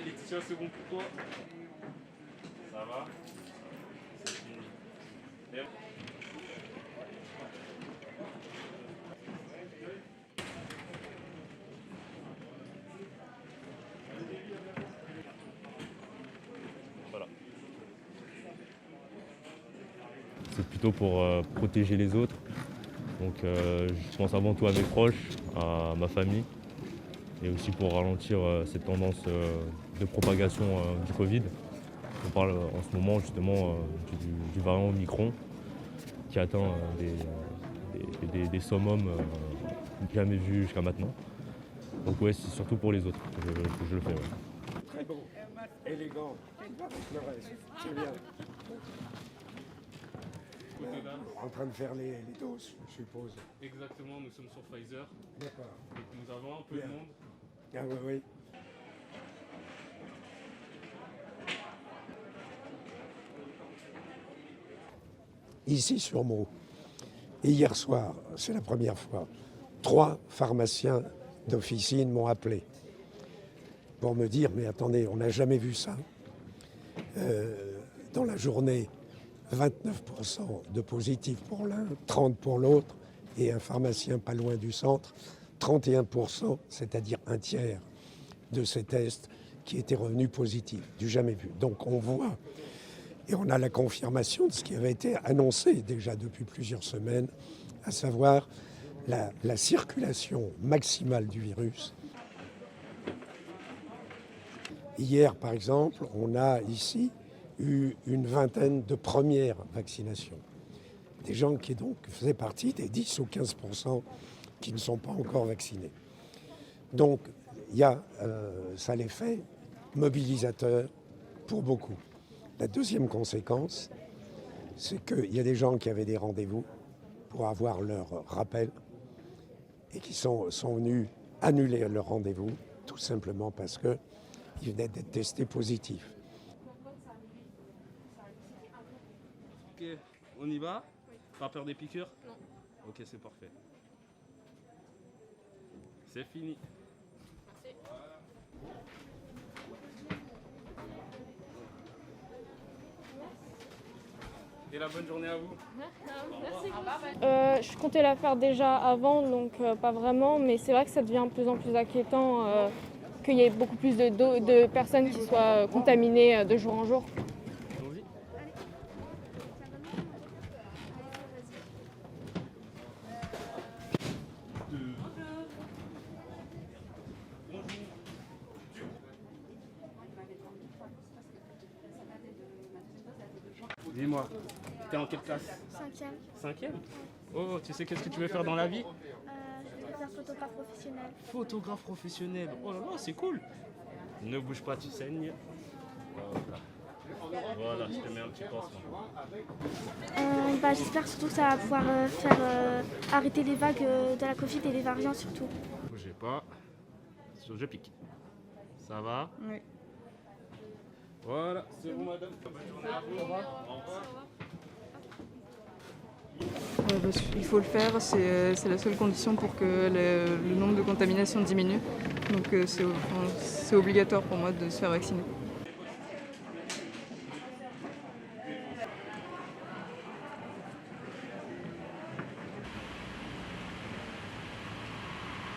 Laetitia, c'est bon pour toi? Ça va? C'est fini. Et- Voilà. C'est plutôt pour protéger les autres. Donc je pense avant tout à mes proches, à ma famille, et aussi pour ralentir cette tendance de propagation du Covid. On parle en ce moment justement du variant Omicron qui atteint des summums jamais vus jusqu'à maintenant. Donc ouais, c'est surtout pour les autres que je le fais. Ouais. Très beau, élégant, le reste, c'est bien. En train de faire les doses, je suppose. Exactement, nous sommes sur Pfizer. D'accord. Donc nous avons un peu de monde. Ah oui, oui. Ici sur Meaux, et hier soir, c'est la première fois, 3 pharmaciens d'officine m'ont appelé pour me dire, mais attendez, on n'a jamais vu ça. Dans la journée, 29% de positifs pour l'un, 30% pour l'autre, et un pharmacien pas loin du centre, 31%, c'est-à-dire un tiers de ces tests qui étaient revenus positifs, du jamais vu. Donc on voit, et on a la confirmation de ce qui avait été annoncé déjà depuis plusieurs semaines, à savoir la circulation maximale du virus. Hier, par exemple, on a ici eu une vingtaine de premières vaccinations. Des gens qui donc faisaient partie des 10 ou 15% qui ne sont pas encore vaccinés. Donc, il y a ça l'effet mobilisateur pour beaucoup. La deuxième conséquence, c'est qu'il y a des gens qui avaient des rendez-vous pour avoir leur rappel et qui sont venus annuler leur rendez-vous, tout simplement parce qu'ils venaient d'être testés positifs. Ok, on y va? Pas peur des piqûres? Non. Ok, c'est parfait. C'est fini. Merci. Et la bonne journée à vous. Je comptais la faire déjà avant, donc pas vraiment, mais c'est vrai que ça devient de plus en plus inquiétant qu'il y ait beaucoup plus de personnes qui soient contaminées de jour en jour. Allons-y. Dis-moi, t'es en quelle classe? 5e. 5e? Oh, tu sais qu'est-ce que tu veux faire dans la vie? Je vais faire photographe professionnel. Photographe professionnel. Oh là là, c'est cool. Ne bouge pas, tu saignes. Voilà. Voilà, je te mets un petit pansement. J'espère surtout que ça va pouvoir faire arrêter les vagues de la Covid et les variants surtout. Bougez pas. Je pique. Ça va? Oui. Voilà, c'est bon madame. Bonne journée à vous. Au revoir. Il faut le faire, c'est la seule condition pour que le nombre de contaminations diminue. Donc c'est obligatoire pour moi de se faire vacciner.